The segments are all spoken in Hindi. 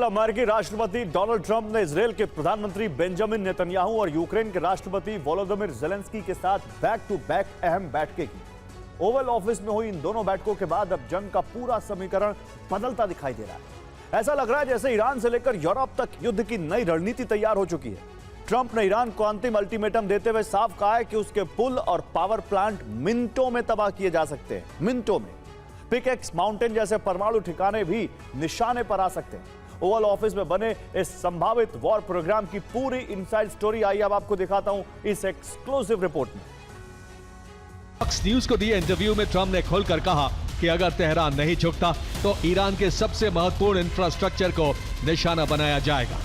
अमेरिकी राष्ट्रपति डोनाल्ड ट्रंप ने इजरायल के प्रधानमंत्री बेंजामिन नेतन्याहू और यूक्रेन के राष्ट्रपति वोलोदिमीर ज़ेलेंस्की के साथ बैक टू बैक अहम बैठकें की। ओवल ऑफिस में हुई इन दोनों बैठकों के बाद अब जंग का पूरा समीकरण बदलता दिखाई दे रहा है। ऐसा लग रहा है जैसे ईरान से लेकर यूरोप तक युद्ध की नई रणनीति तैयार हो चुकी है। ट्रंप ने ईरान को अंतिम अल्टीमेटम देते हुए साफ कहा है कि उसके पुल और पावर प्लांट मिनटों में तबाह किए जा सकते हैं, मिनटों में। पिकेक्स माउंटेन जैसे परमाणु ठिकाने भी निशाने पर आ सकते हैं। ओवल ऑफिस में बने इस संभावित वॉर प्रोग्राम की पूरी इनसाइड स्टोरी आई अब आपको दिखाता हूं इस एक्सक्लूसिव रिपोर्ट में। फॉक्स न्यूज को दिए इंटरव्यू में ट्रंप ने खुलकर कहा कि अगर तेहरान नहीं झुकता तो ईरान के सबसे महत्वपूर्ण इंफ्रास्ट्रक्चर को निशाना बनाया जाएगा।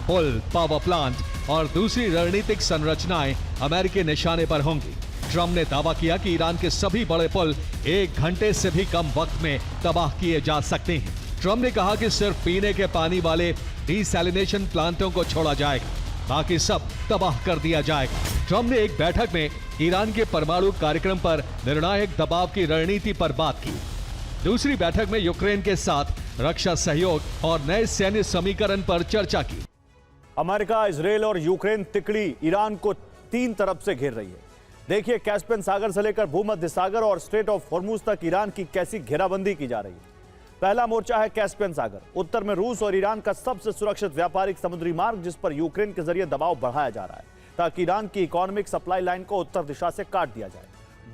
पुल, पावर प्लांट और दूसरी रणनीतिक संरचनाएं अमेरिकी निशाने पर होंगी। ट्रंप ने दावा किया कि ईरान के सभी बड़े पुल 1 घंटे से भी कम वक्त में तबाह किए जा सकते हैं। ट्रंप ने कहा कि सिर्फ पीने के पानी वाले डिसैलिनेशन प्लांटों को छोड़ा जाएगा, बाकी सब तबाह कर दिया जाएगा। ट्रंप ने एक बैठक में ईरान के परमाणु कार्यक्रम पर निर्णायक दबाव की रणनीति पर बात की। दूसरी बैठक में यूक्रेन के साथ रक्षा सहयोग और नए सैन्य समीकरण पर चर्चा की। अमेरिका, इजरायल और यूक्रेन तिकड़ी ईरान को 3 तरफ से घेर रही है। देखिए कैस्पियन सागर से लेकर भूमध्य सागर और स्ट्रेट ऑफ हॉर्मुज तक ईरान की कैसी घेराबंदी की जा रही है। पहला मोर्चा है कैस्पियन सागर। उत्तर में रूस और ईरान का सबसे सुरक्षित व्यापारिक समुद्री मार्ग, जिस पर यूक्रेन के जरिए दबाव बढ़ाया जा रहा है ताकि ईरान की इकोनॉमिक सप्लाई लाइन को उत्तर दिशा से काट दिया जाए।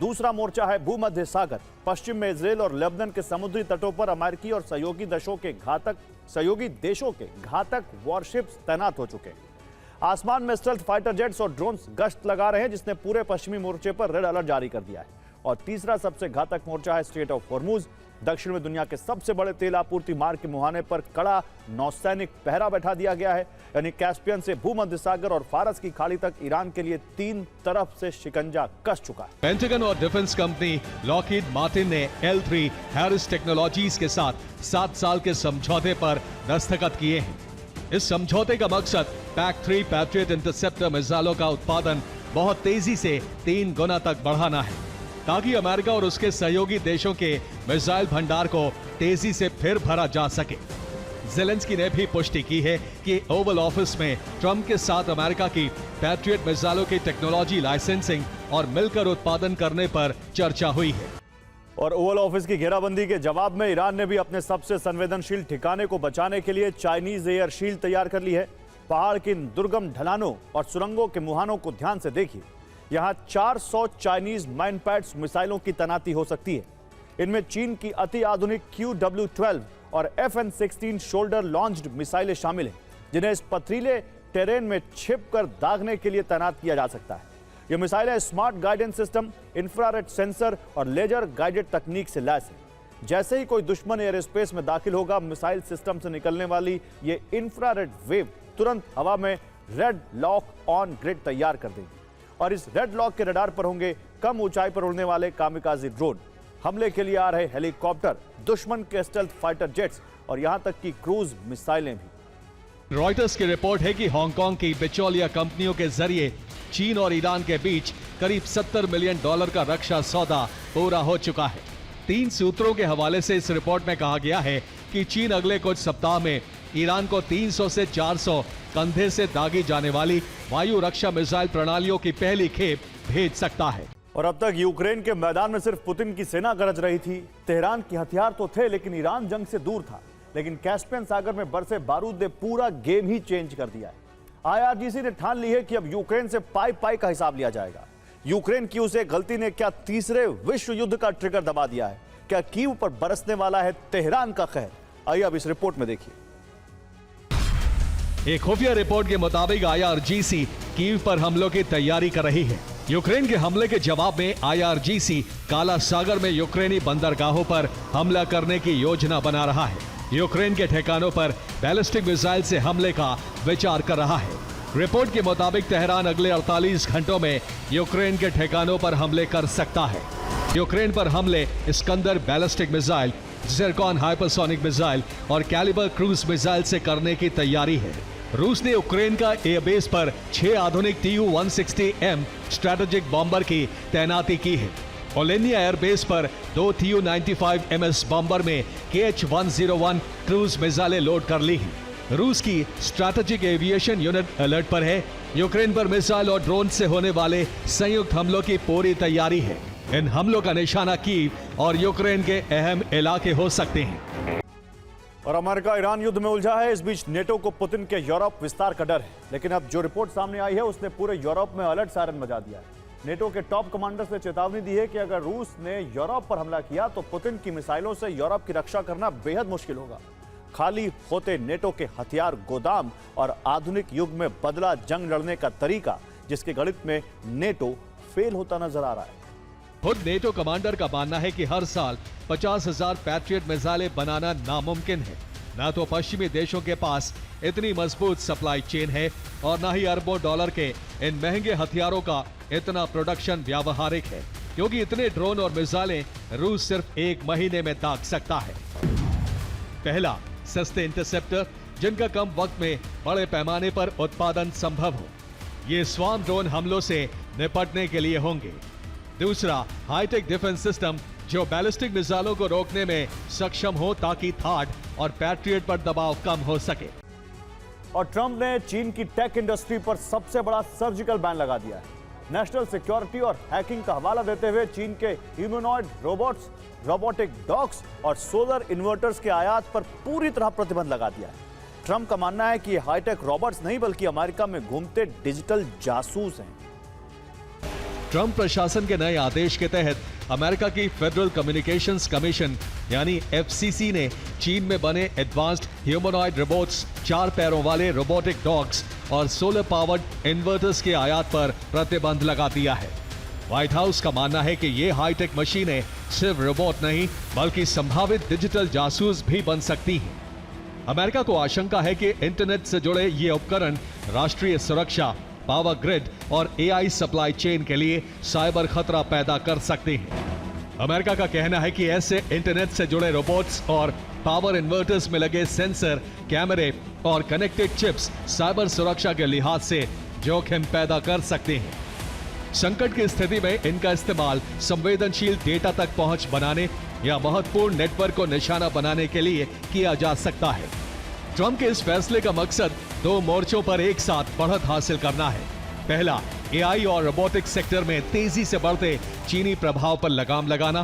दूसरा मोर्चा है भूमध्य सागर। पश्चिम में इजरायल और लेबनान के समुद्री तटों पर अमेरिकी और सहयोगी देशों के घातक वॉरशिप्स तैनात हो चुके हैं। आसमान में स्टेल्थ फाइटर जेट्स और ड्रोन्स गश्त लगा रहे हैं, जिसने पूरे पश्चिमी मोर्चे पर रेड अलर्ट जारी कर दिया है। और तीसरा सबसे घातक मोर्चा है स्ट्रेट ऑफ हॉर्मुज। दक्षिण में दुनिया के सबसे बड़े तेल आपूर्ति मार्ग के मुहाने पर कड़ा नौसैनिक पहरा बैठा दिया गया है। यानी कैस्पियन से भूमध्य सागर और फारस की खाड़ी तक ईरान के लिए 3 तरफ से शिकंजा कस चुका है। पेंटागन और डिफेंस कंपनी लॉकहीड मार्टिन ने L3 हैरिस टेक्नोलॉजीज के साथ 7 साल के समझौते पर दस्तखत किए हैं। इस समझौते का मकसद PAC-3 पैट्रियट इंटरसेप्टर मिसाइलों का उत्पादन बहुत तेजी से 3 गुना तक बढ़ाना है, ताकि अमेरिका और उसके सहयोगी देशों के मिसाइल भंडार को तेजी से फिर भरा जा सके। ज़ेलेंस्की ने भी पुष्टि की है कि ओवल ऑफिस में ट्रंप के साथ अमेरिका की पैट्रियट मिसाइलों की टेक्नोलॉजी लाइसेंसिंग और मिलकर उत्पादन करने पर चर्चा हुई है। और ओवल ऑफिस की घेराबंदी के जवाब में ईरान ने भी अपने सबसे संवेदनशील ठिकाने को बचाने के लिए चाइनीज एयर शील्ड तैयार कर ली है। पहाड़ की दुर्गम ढलानों और सुरंगों के मुहानों को ध्यान से देखिए। यहां 400 चाइनीज माइनपैड्स मिसाइलों की तैनाती हो सकती है। इनमें चीन की अति आधुनिक QW-12 और FN-16 शोल्डर लॉन्च्ड मिसाइलें शामिल हैं, जिन्हें इस पथरीले टेरेन में छिपकर दागने के लिए तैनात किया जा सकता है। ये मिसाइलें smart guidance system, infrared sensor और लेजर गाइडेड तकनीक से लैस है। जैसे ही कोई दुश्मन एयर स्पेस में दाखिल होगा, मिसाइल सिस्टम से निकलने वाली ये इंफ्रारेड वेव तुरंत हवा में रेड लॉक ऑन ग्रिड तैयार कर देगी। और इस रेड लॉक के रडार पर होंगे कम ऊंचाई पर उड़ने वाले कामिकाजी ड्रोन, हमले के लिए आ रहे हेलीकॉप्टर, दुश्मन के स्टेल्थ फाइटर जेट्स और यहां तक कि क्रूज मिसाइलें भी। रॉयटर्स की रिपोर्ट है कि हांगकांग की बिचौलिया कंपनियों के जरिए चीन और ईरान के बीच करीब $70 मिलियन का रक्षा सौदा पूरा हो चुका है। 3 सूत्रों के हवाले से इस रिपोर्ट में कहा गया है कि चीन अगले कुछ सप्ताह में ईरान को 300 से 400 कंधे से दागी जाने वाली वायु रक्षा मिसाइल प्रणालियों की पहली खेप भेज सकता है। और अब तक यूक्रेन के मैदान में सिर्फ पुतिन की सेना गरज रही थी। तेहरान के हथियार तो थे, लेकिन ईरान जंग से दूर था। लेकिन कैस्पियन सागर में बरसे बारूद ने पूरा गेम ही चेंज कर दिया है। IRGC ने ठान ली है कि अब यूक्रेन से पाई का हिसाब लिया जाएगा। यूक्रेन की उसे गलती ने क्या तीसरे विश्व युद्ध का ट्रिगर दबा दिया है? क्या कीव पर बरसने वाला है तेहरान का कहर? आइए अब इस रिपोर्ट में देखिए। एक खुफिया रिपोर्ट के मुताबिक IRGC कीव पर हमलों की तैयारी कर रही है। यूक्रेन के हमले के जवाब में IRGC काला सागर में यूक्रेनी बंदरगाहों पर हमला करने की योजना बना रहा है। यूक्रेन के ठिकानों पर बैलिस्टिक मिसाइल से हमले का विचार कर रहा है। रिपोर्ट के मुताबिक तेहरान अगले 48 घंटों में यूक्रेन के ठिकानों पर हमले कर सकता है। यूक्रेन पर हमले Iskander ballistic missile, Zircon hypersonic missile और कैलिबर क्रूज मिसाइल से करने की तैयारी है। रूस ने यूक्रेन का एयरबेस पर 6 आधुनिक Tu-160M स्ट्रैटेजिक बॉम्बर की तैनाती की है। ओलेनिया एयरबेस पर 2 Tu-95MS बॉम्बर में KH-101 क्रूज मिसाइलें लोड कर ली हैं। रूस की स्ट्रैटेजिक एविएशन यूनिट अलर्ट पर है। यूक्रेन पर मिसाइल और ड्रोन से होने वाले संयुक्त हमलों की पूरी तैयारी है। इन हमलों का निशाना कीव और यूक्रेन के अहम इलाके हो सकते हैं। और अमेरिका ईरान युद्ध में उलझा है। इस बीच नेटो को पुतिन के यूरोप विस्तार का डर है, लेकिन अब जो रिपोर्ट सामने आई है उसने पूरे यूरोप में अलर्ट सायरन बजा दिया है। नेटो के टॉप कमांडर्स ने चेतावनी दी है कि अगर रूस ने यूरोप पर हमला किया तो पुतिन की मिसाइलों से यूरोप की रक्षा करना बेहद मुश्किल होगा। खाली होते नेटो के हथियार गोदाम और आधुनिक युग में बदला जंग लड़ने का तरीका, जिसके गणित में नेटो फेल होता नजर आ रहा है। खुद नेटो कमांडर का मानना है कि हर साल 50,000 पैट्रियट मिसाइलें बनाना नामुमकिन है। ना तो पश्चिमी देशों के पास इतनी मजबूत सप्लाई चेन है और ना ही अरबों डॉलर के इन महंगे हथियारों का इतना प्रोडक्शन व्यावहारिक है, क्योंकि इतने ड्रोन और मिसाइलें रूस सिर्फ 1 महीने में दाग सकता है। पहला, सस्ते इंटरसेप्टर जिनका कम वक्त में बड़े पैमाने पर उत्पादन संभव हो। ये स्वार्म ड्रोन हमलों से निपटने के लिए होंगे। दूसरा, हाईटेक डिफेंस सिस्टम जो बैलिस्टिक मिसाइलों को रोकने में सक्षम हो ताकि थाड और पैट्रियट पर दबाव कम हो सके। और ट्रंप ने चीन की टेक इंडस्ट्री पर सबसे बड़ा सर्जिकल बैन लगा दिया है। नेशनल सिक्योरिटी और हैकिंग का हवाला देते हुए चीन के ह्यूमनॉइड रोबोट्स, रोबोटिक डॉग्स और सोलर इन्वर्टर्स के आयात पर पूरी तरह प्रतिबंध लगा दिया है। ट्रंप का मानना है कि ये हाईटेक रोबोट्स नहीं बल्कि अमेरिका में घूमते डिजिटल जासूस हैं। ट्रंप प्रशासन के नए आदेश के तहत अमेरिका की फेडरल कम्युनिकेशंस कमीशन यानी एफसीसी ने चीन में बने एडवांस्ड ह्यूमनॉइड रोबोट्स, 4 पैरों वाले रोबोटिक डॉग्स और सोलर पावर्ड इन्वर्टर्स के आयात पर प्रतिबंध लगा दिया है। व्हाइट हाउस का मानना है कि ये हाईटेक मशीनें सिर्फ रोबोट नहीं बल्कि संभावित डिजिटल जासूस भी बन सकती हैं। अमेरिका को आशंका है कि इंटरनेट से जुड़े ये उपकरण राष्ट्रीय सुरक्षा, पावर ग्रिड और एआई सप्लाई चेन के लिए साइबर खतरा पैदा कर सकते हैं। अमेरिका का कहना है कि ऐसे इंटरनेट से जुड़े रोबोट्स और पावर इन्वर्टर्स में लगे सेंसर, कैमरे और कनेक्टेड चिप्स साइबर सुरक्षा के लिहाज से जोखिम पैदा कर सकते हैं। संकट की स्थिति में इनका इस्तेमाल संवेदनशील डेटा तक पहुंच बनाने या महत्वपूर्ण नेटवर्क को निशाना बनाने के लिए किया जा सकता है। ट्रंप के इस फैसले का मकसद 2 मोर्चों पर एक साथ बढ़त हासिल करना है। पहला, एआई और रोबोटिक्स सेक्टर में तेजी से बढ़ते चीनी प्रभाव पर लगाम लगाना